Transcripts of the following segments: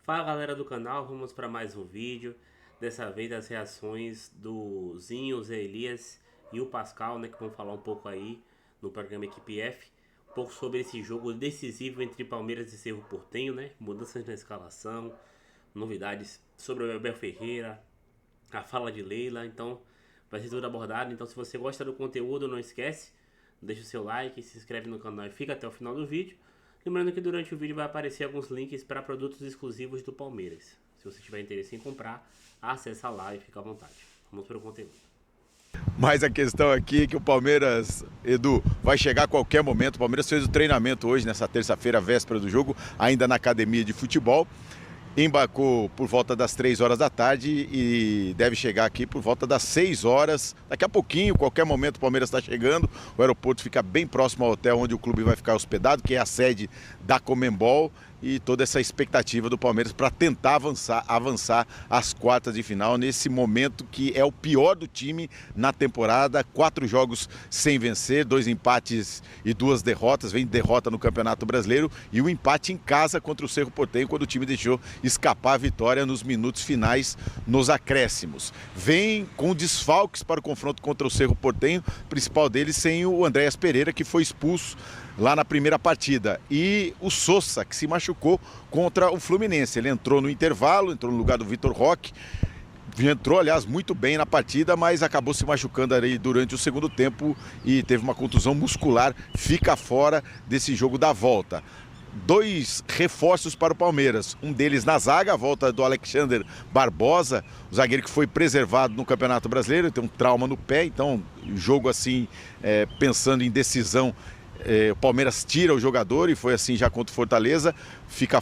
Fala galera do canal, vamos para mais um vídeo. Dessa vez as reações do Zinho, o Zé Elias e o Pascal, né, que vão falar um pouco aí no programa Equipe F, um pouco sobre esse jogo decisivo entre Palmeiras e Cerro Porteño, né, mudanças na escalação, novidades sobre o Abel Ferreira, a fala de Leila, então vai ser tudo abordado. Então se você gosta do conteúdo, não esquece, deixa o seu like, se inscreve no canal e fica até o final do vídeo. Lembrando que durante o vídeo vai aparecer alguns links para produtos exclusivos do Palmeiras. Se você tiver interesse em comprar, acessa lá e fica à vontade. Vamos para o conteúdo. Mas a questão aqui é que o Palmeiras, Edu, vai chegar a qualquer momento. O Palmeiras fez o treinamento hoje, nessa terça-feira, véspera do jogo, ainda na academia de futebol. Embarcou por volta das 3 horas da tarde e deve chegar aqui por volta das 6 horas. Daqui a pouquinho, qualquer momento o Palmeiras está chegando. O aeroporto fica bem próximo ao hotel onde o clube vai ficar hospedado, que é a sede da Conmebol. E toda essa expectativa do Palmeiras para tentar avançar às quartas de final, nesse momento que é o pior do time na temporada. 4 jogos sem vencer, 2 empates e 2 derrotas. Vem derrota no Campeonato Brasileiro e o empate em casa contra o Cerro Porteño, quando o time deixou escapar a vitória nos minutos finais, nos acréscimos. Vem com desfalques para o confronto contra o Cerro Porteño, principal deles sem o Andréas Pereira, que foi expulso lá na primeira partida, e o Sosa, que se machucou contra o Fluminense. Ele entrou no intervalo, entrou no lugar do Vitor Roque, entrou, aliás, muito bem na partida, mas acabou se machucando ali durante o segundo tempo e teve uma contusão muscular, fica fora desse jogo da volta. 2 reforços para o Palmeiras, um deles na zaga, a volta do Alexander Barbosa, o zagueiro que foi preservado no Campeonato Brasileiro, tem um trauma no pé, então jogo assim, pensando em decisão, o Palmeiras tira o jogador e foi assim já contra o Fortaleza, ficou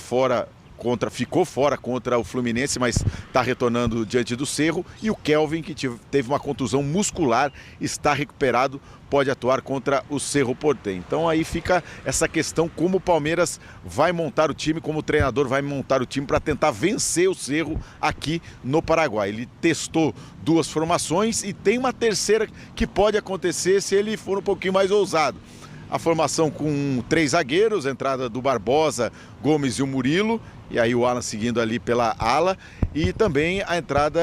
fora contra o Fluminense, mas está retornando diante do Cerro. E o Kelvin, que teve uma contusão muscular, está recuperado, pode atuar contra o Cerro Porteño. Então aí fica essa questão, como o Palmeiras vai montar o time, como o treinador vai montar o time para tentar vencer o Cerro aqui no Paraguai. Ele testou 2 formações e tem uma terceira que pode acontecer se ele for um pouquinho mais ousado. A formação com 3 zagueiros, a entrada do Barbosa, Gomes e o Murilo, e aí o Alan seguindo ali pela ala, e também a entrada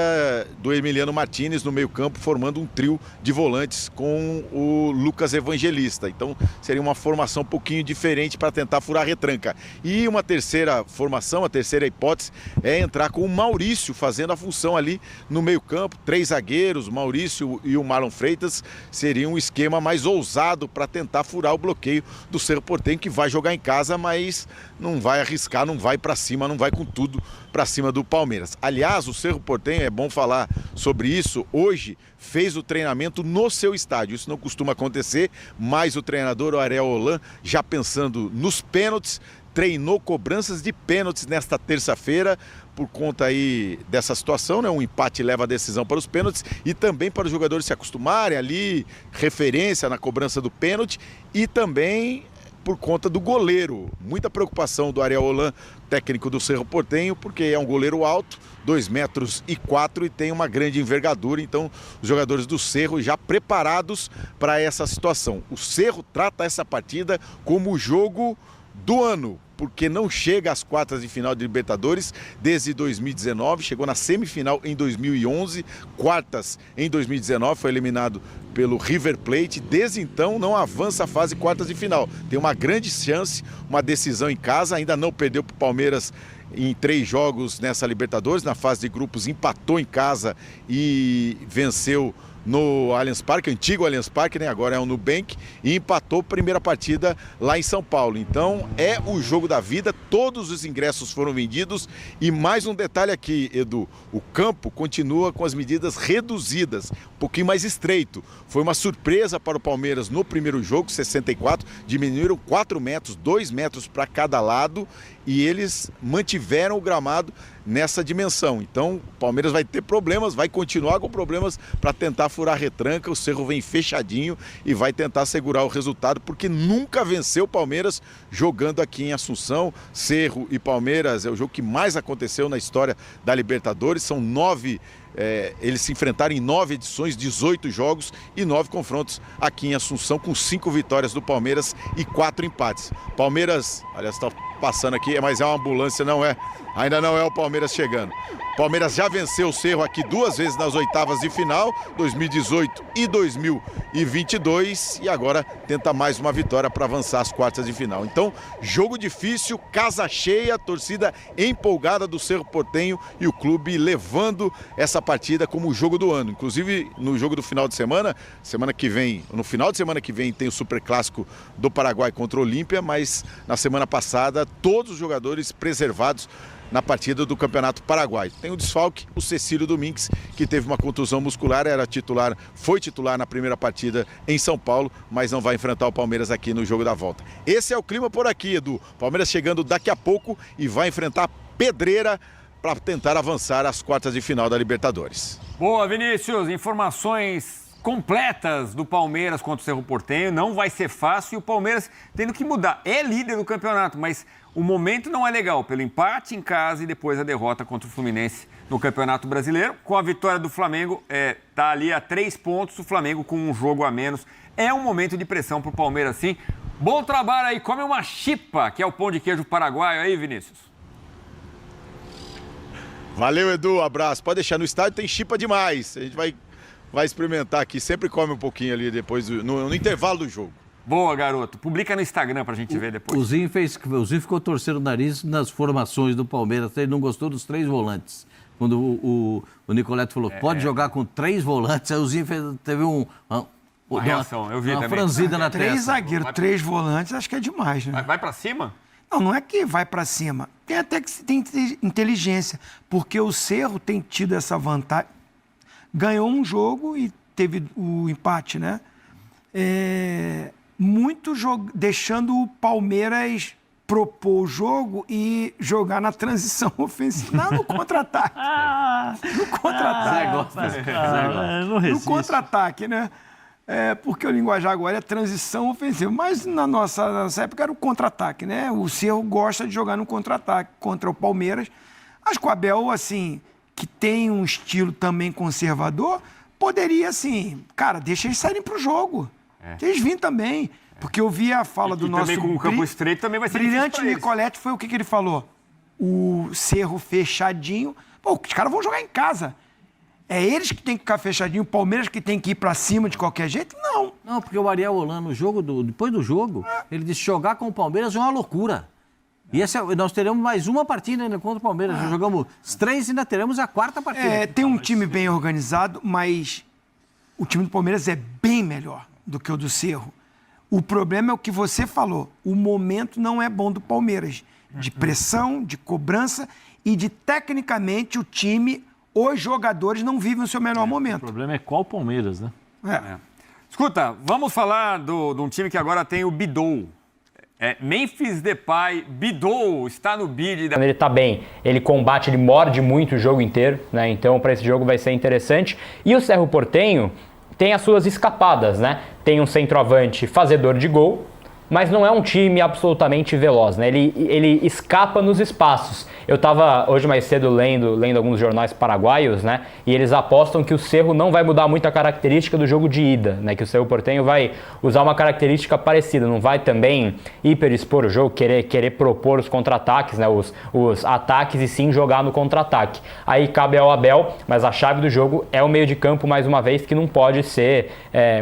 do Emiliano Martinez no meio-campo, formando um trio de volantes com o Lucas Evangelista. Então seria uma formação um pouquinho diferente para tentar furar a retranca. E uma terceira formação, a terceira hipótese, é entrar com o Maurício fazendo a função ali no meio-campo. 3 zagueiros, Maurício e o Marlon Freitas, seria um esquema mais ousado para tentar furar o bloqueio do Cerro Porteño, que vai jogar em casa, mas não vai arriscar, não vai para cima, não vai com tudo para cima do Palmeiras. Aliás, o Cerro Porteño, é bom falar sobre isso, hoje fez o treinamento no seu estádio. Isso não costuma acontecer, mas o treinador, o Ariel Holan, já pensando nos pênaltis, treinou cobranças de pênaltis nesta terça-feira, por conta aí dessa situação, né? Um empate leva a decisão para os pênaltis e também para os jogadores se acostumarem ali, referência na cobrança do pênalti, e também por conta do goleiro. Muita preocupação do Ariel Holan, técnico do Cerro Porteño, porque é um goleiro alto, 2,4 metros e tem uma grande envergadura. Então os jogadores do Cerro já preparados para essa situação. O Cerro trata essa partida como o jogo do ano, porque não chega às quartas de final de Libertadores desde 2019, chegou na semifinal em 2011, quartas em 2019, foi eliminado pelo River Plate, desde então não avança a fase quartas de final. Tem uma grande chance, uma decisão em casa, ainda não perdeu para o Palmeiras em 3 jogos nessa Libertadores, na fase de grupos empatou em casa e venceu no Allianz Parque, antigo Allianz Parque, né? Agora é o Nubank, e empatou a primeira partida lá em São Paulo. Então é o jogo da vida, todos os ingressos foram vendidos. E mais um detalhe aqui, Edu, o campo continua com as medidas reduzidas, um pouquinho mais estreito. Foi uma surpresa para o Palmeiras no primeiro jogo, 64, diminuíram 4 metros, 2 metros para cada lado, e eles mantiveram o gramado nessa dimensão. Então o Palmeiras vai ter problemas, vai continuar com problemas para tentar furar a retranca. O Cerro vem fechadinho e vai tentar segurar o resultado, porque nunca venceu o Palmeiras jogando aqui em Assunção. Cerro e Palmeiras é o jogo que mais aconteceu na história da Libertadores, são 9 eles se enfrentaram em 9 edições, 18 jogos e 9 confrontos aqui em Assunção, com 5 vitórias do Palmeiras e 4 empates. Palmeiras, aliás, está passando aqui, mas é uma ambulância, não é Ainda não é o Palmeiras chegando. O Palmeiras já venceu o Cerro aqui 2 vezes nas oitavas de final, 2018 e 2022, e agora tenta mais uma vitória para avançar às quartas de final. Então, jogo difícil, casa cheia, torcida empolgada do Cerro Porteño e o clube levando essa partida como o jogo do ano. Inclusive, no jogo do final de semana, no final de semana que vem tem o Superclássico do Paraguai contra o Olímpia, mas na semana passada todos os jogadores preservados na partida do Campeonato Paraguai. Tem o desfalque, o Cecílio Domingues, que teve uma contusão muscular, foi titular na primeira partida em São Paulo, mas não vai enfrentar o Palmeiras aqui no jogo da volta. Esse é o clima por aqui, Edu. Palmeiras chegando daqui a pouco e vai enfrentar a Pedreira para tentar avançar às quartas de final da Libertadores. Boa, Vinícius. Informações completas do Palmeiras contra o Cerro Porteño. Não vai ser fácil e o Palmeiras tendo que mudar. É líder do campeonato, mas o momento não é legal, pelo empate em casa e depois a derrota contra o Fluminense no Campeonato Brasileiro. Com a vitória do Flamengo, tá ali a 3 pontos, o Flamengo com um jogo a menos. É um momento de pressão pro Palmeiras, sim. Bom trabalho aí, come uma chipa, que é o pão de queijo paraguaio aí, Vinícius. Valeu, Edu, abraço. Pode deixar, no estádio tem chipa demais. A gente vai experimentar aqui, sempre come um pouquinho ali depois, no intervalo do jogo. Boa, garoto. Publica no Instagram pra gente ver depois. O Zinho ficou torcendo o nariz nas formações do Palmeiras. Ele não gostou dos 3 volantes. Quando o Nicoleto falou, pode jogar com 3 volantes, aí o Zinho teve uma reação, eu vi uma também. franzida na testa. 3 zagueiros, 3 volantes, acho que é demais, né? Vai pra cima? Não é que vai pra cima. Tem até que tem inteligência, porque o Cerro tem tido essa vantagem. Ganhou um jogo e teve o empate, né? Deixando o Palmeiras propor o jogo e jogar na transição ofensiva. Não, no contra-ataque. No contra-ataque. No contra-ataque, né? Porque o linguajar agora é transição ofensiva. Mas na nossa época era o contra-ataque, né? O Cerro gosta de jogar no contra-ataque contra o Palmeiras. Acho que o Abel, assim, que tem um estilo também conservador, poderia, assim, cara, deixa eles saírem pro jogo. Eles vêm também. Porque eu vi a fala do nosso... também com o campo estreito também vai ser brilhante Nicoletti, foi o que ele falou? O Cerro fechadinho. Pô, os caras vão jogar em casa. É eles que tem que ficar fechadinho, o Palmeiras que tem que ir pra cima de qualquer jeito? Não. Não, porque o Ariel Holan, depois do jogo, ele disse jogar com o Palmeiras é uma loucura. E nós teremos mais uma partida ainda contra o Palmeiras. Já jogamos 3 e ainda teremos a 4ª partida. Tem um time bem organizado, mas o time do Palmeiras é bem melhor do que o do Cerro. O problema é o que você falou. O momento não é bom do Palmeiras. De pressão, de cobrança e de, tecnicamente, o time, os jogadores não vivem o seu melhor momento. O problema é qual Palmeiras, né? Escuta, vamos falar de um time que agora tem o Bidou. Memphis Depay, Bidou, está no bid. Ele tá bem, ele combate, ele morde muito o jogo inteiro, né? Então para esse jogo vai ser interessante. E o Cerro Porteño tem as suas escapadas, né? Tem um centroavante fazedor de gol, mas não é um time absolutamente veloz, né? Ele escapa nos espaços. Eu estava hoje mais cedo lendo alguns jornais paraguaios, né? E eles apostam que o Cerro não vai mudar muito a característica do jogo de ida, né? Que o Cerro Porteño vai usar uma característica parecida, não vai também hiperexpor o jogo, querer propor os contra-ataques, né? Os ataques e sim jogar no contra-ataque. Aí cabe ao Abel, mas a chave do jogo é o meio de campo, mais uma vez, que não pode ser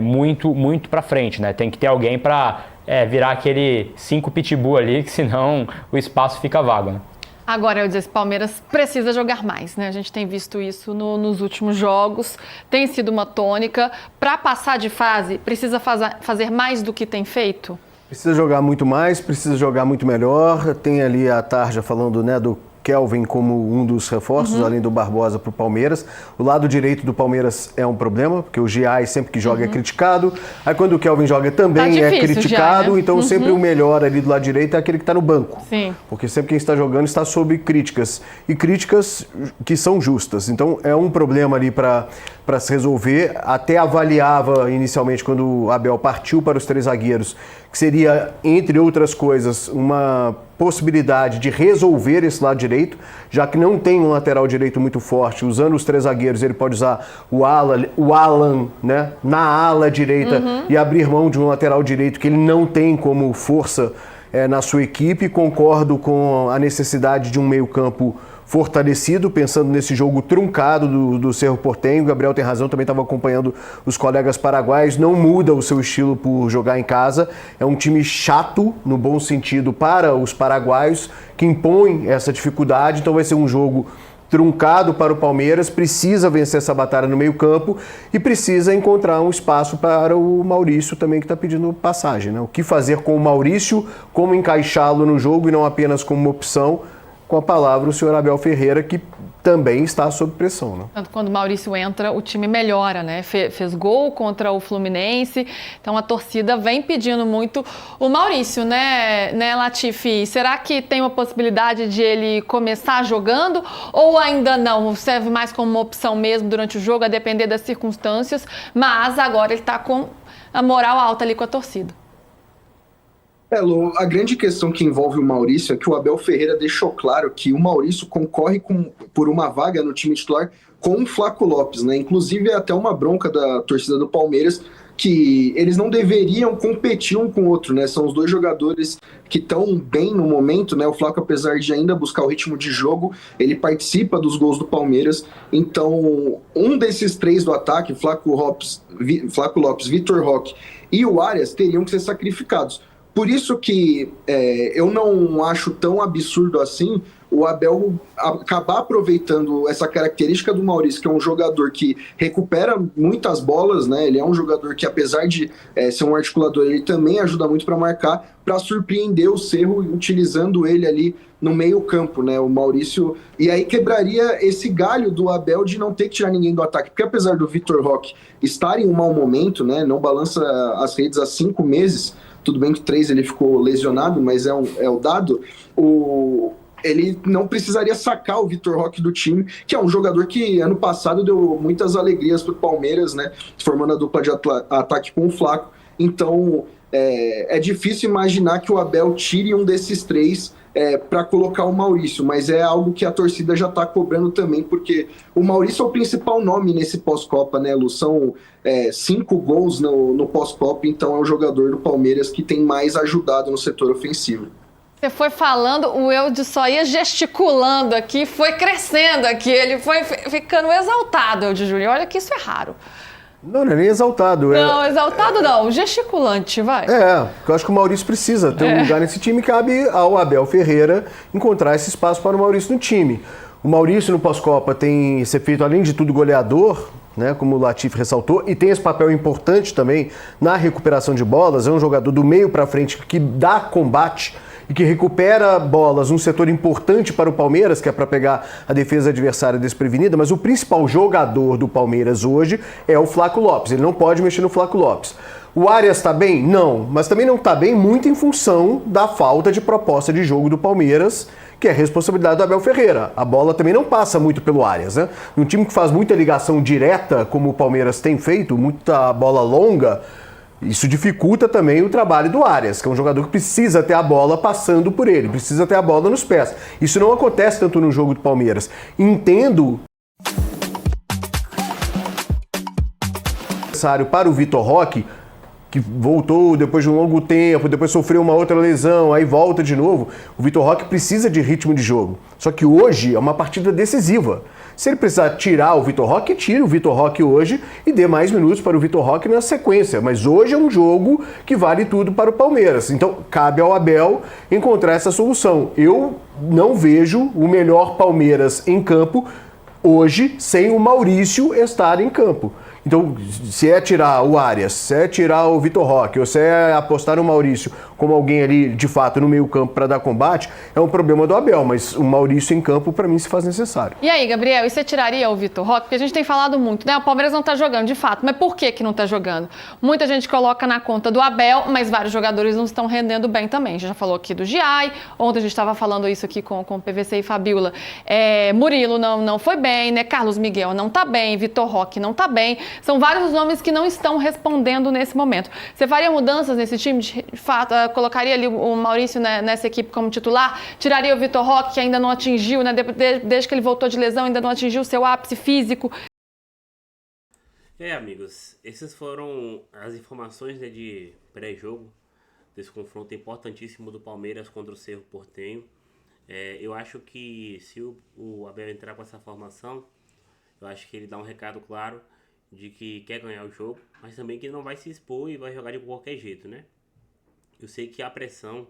muito para frente, né? Tem que ter alguém para virar aquele 5 pitbull ali, que senão o espaço fica vago, né? Agora, eu disse, Palmeiras precisa jogar mais, né? A gente tem visto isso nos últimos jogos, tem sido uma tônica. Para passar de fase, precisa fazer mais do que tem feito? Precisa jogar muito mais, precisa jogar muito melhor. Tem ali a Tarja falando, né, do Kelvin como um dos reforços, além do Barbosa para o Palmeiras. O lado direito do Palmeiras é um problema, porque o Giai sempre que joga é criticado. Aí quando o Kelvin joga também difícil, é criticado, Giai, né? Então sempre o melhor ali do lado direito é aquele que está no banco. Sim. Porque sempre quem está jogando está sob críticas. E críticas que são justas. Então é um problema ali para se resolver. Até avaliava inicialmente, quando o Abel partiu para os 3 zagueiros, que seria, entre outras coisas, uma possibilidade de resolver esse lado direito, já que não tem um lateral direito muito forte. Usando os 3 zagueiros, ele pode usar o Alan, né, na ala direita e abrir mão de um lateral direito que ele não tem como força na sua equipe. Concordo com a necessidade de um meio-campo fortalecido, pensando nesse jogo truncado do Cerro Porteño. O Gabriel tem razão, também estava acompanhando os colegas paraguaios. Não muda o seu estilo por jogar em casa. É um time chato, no bom sentido, para os paraguaios, que impõe essa dificuldade. Então vai ser um jogo truncado para o Palmeiras, precisa vencer essa batalha no meio-campo e precisa encontrar um espaço para o Maurício também, que está pedindo passagem, né? O que fazer com o Maurício, como encaixá-lo no jogo e não apenas como uma opção. Com a palavra o senhor Abel Ferreira, que também está sob pressão, né? Tanto quando o Maurício entra, o time melhora, né? Fez gol contra o Fluminense, então a torcida vem pedindo muito o Maurício, né, Latifi? Será que tem uma possibilidade de ele começar jogando ou ainda não? Serve mais como uma opção mesmo durante o jogo, a depender das circunstâncias, mas agora ele está com a moral alta ali com a torcida. Lu, a grande questão que envolve o Maurício é que o Abel Ferreira deixou claro que o Maurício concorre por uma vaga no time titular com o Flaco Lopes, né? Inclusive é até uma bronca da torcida do Palmeiras que eles não deveriam competir um com o outro, né? São os dois jogadores que estão bem no momento, né? O Flaco, apesar de ainda buscar o ritmo de jogo, ele participa dos gols do Palmeiras. Então, um desses três do ataque, Flaco Lopes, Vitor Roque e o Arias, teriam que ser sacrificados. Por isso que eu não acho tão absurdo assim o Abel acabar aproveitando essa característica do Maurício, que é um jogador que recupera muitas bolas, né? Ele é um jogador que, apesar de ser um articulador, ele também ajuda muito para marcar, para surpreender o Cerro, utilizando ele ali no meio campo, né? O Maurício... E aí quebraria esse galho do Abel de não ter que tirar ninguém do ataque, porque apesar do Vitor Roque estar em um mau momento, né? Não balança as redes há 5 meses, tudo bem que 3 ele ficou lesionado, mas é o dado, ele não precisaria sacar o Vitor Roque do time, que é um jogador que ano passado deu muitas alegrias para o Palmeiras, né, formando a dupla de ataque com o Flaco. Então é difícil imaginar que o Abel tire um desses 3 para colocar o Maurício, mas é algo que a torcida já está cobrando também, porque o Maurício é o principal nome nesse pós-Copa, né, Lu? São 5 gols no pós-Copa, então é o jogador do Palmeiras que tem mais ajudado no setor ofensivo. Você foi falando, o Eudes só ia gesticulando aqui, foi crescendo aqui, ele foi ficando exaltado, Eudes Júnior. Olha que isso é raro. Não é nem exaltado. Não, exaltado não, gesticulante, vai. Eu acho que o Maurício precisa ter um lugar nesse time, cabe ao Abel Ferreira encontrar esse espaço para o Maurício no time. O Maurício no pós-Copa tem esse feito, além de tudo, goleador, né, como o Latifi ressaltou, e tem esse papel importante também na recuperação de bolas. É um jogador do meio para frente que dá combate e que recupera bolas, um setor importante para o Palmeiras, que é para pegar a defesa adversária desprevenida, mas o principal jogador do Palmeiras hoje é o Flaco Lopes. Ele não pode mexer no Flaco Lopes. O Arias está bem? Não, mas também não está bem muito em função da falta de proposta de jogo do Palmeiras, que é responsabilidade do Abel Ferreira. A bola também não passa muito pelo Arias, né? Um time que faz muita ligação direta, como o Palmeiras tem feito, muita bola longa, isso dificulta também o trabalho do Arias, que é um jogador que precisa ter a bola passando por ele, precisa ter a bola nos pés. Isso não acontece tanto no jogo do Palmeiras. Entendo necessário para o Vitor Roque, que voltou depois de um longo tempo, depois sofreu uma outra lesão, aí volta de novo. O Vitor Roque precisa de ritmo de jogo. Só que hoje é uma partida decisiva. Se ele precisar tirar o Vitor Roque, tire o Vitor Roque hoje e dê mais minutos para o Vitor Roque na sequência. Mas hoje é um jogo que vale tudo para o Palmeiras. Então, cabe ao Abel encontrar essa solução. Eu não vejo o melhor Palmeiras em campo hoje sem o Maurício estar em campo. Então, se é tirar o Arias, se é tirar o Vitor Roque, ou se é apostar no Maurício como alguém ali, de fato, no meio campo para dar combate, é um problema do Abel, mas o Maurício em campo, para mim, se faz necessário. E aí, Gabriel, e você tiraria o Vitor Roque? Porque a gente tem falado muito, né? O Palmeiras não está jogando, de fato, mas por que não está jogando? Muita gente coloca na conta do Abel, mas vários jogadores não estão rendendo bem também. A gente já falou aqui do Giai, ontem a gente estava falando isso aqui com o PVC e Fabiola. Murilo não foi bem, né? Carlos Miguel não está bem, Vitor Roque não está bem. São vários nomes que não estão respondendo nesse momento. Você faria mudanças nesse time? De fato, colocaria ali o Maurício nessa equipe como titular? Tiraria o Vitor Roque, que ainda não atingiu, né? Desde que ele voltou de lesão, ainda não atingiu o seu ápice físico. Amigos, essas foram as informações, né, de pré-jogo desse confronto importantíssimo do Palmeiras contra o Cerro Porteño. Eu acho que se o Abel entrar com essa formação, eu acho que ele dá um recado claro de que quer ganhar o jogo, mas também que não vai se expor e vai jogar de qualquer jeito, né? Eu sei que a pressão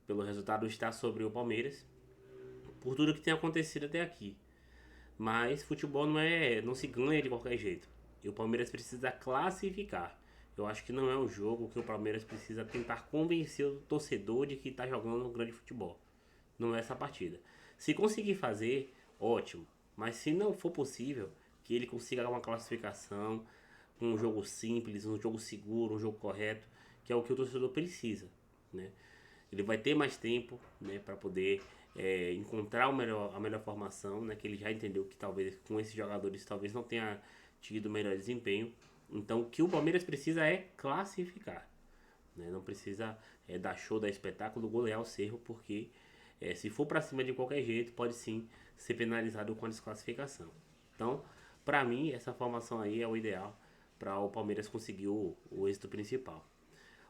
pelo resultado está sobre o Palmeiras, por tudo que tem acontecido até aqui. Mas futebol não se ganha de qualquer jeito. E o Palmeiras precisa classificar. Eu acho que não é um jogo que o Palmeiras precisa tentar convencer o torcedor de que está jogando um grande futebol. Não é essa partida. Se conseguir fazer, ótimo. Mas se não for possível, que ele consiga uma classificação, um jogo simples, um jogo seguro, um jogo correto, que é o que o torcedor precisa, né? Ele vai ter mais tempo, né, para poder encontrar a melhor formação, né, que ele já entendeu que talvez com esses jogadores talvez não tenha tido o melhor desempenho. Então o que o Palmeiras precisa é classificar, né? Não precisa dar show, dar espetáculo, golear o Cerro, porque se for para cima de qualquer jeito, pode sim ser penalizado com a desclassificação. Então, para mim, essa formação aí é o ideal para o Palmeiras conseguir o êxito principal.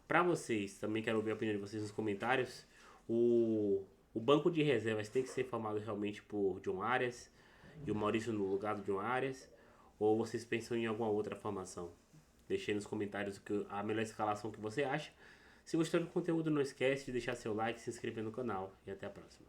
Para vocês, também quero ouvir a opinião de vocês nos comentários. O banco de reservas tem que ser formado realmente por John Arias e o Maurício no lugar do John Arias? Ou vocês pensam em alguma outra formação? Deixe aí nos comentários a melhor escalação que você acha. Se gostou do conteúdo, não esquece de deixar seu like, se inscrever no canal e até a próxima.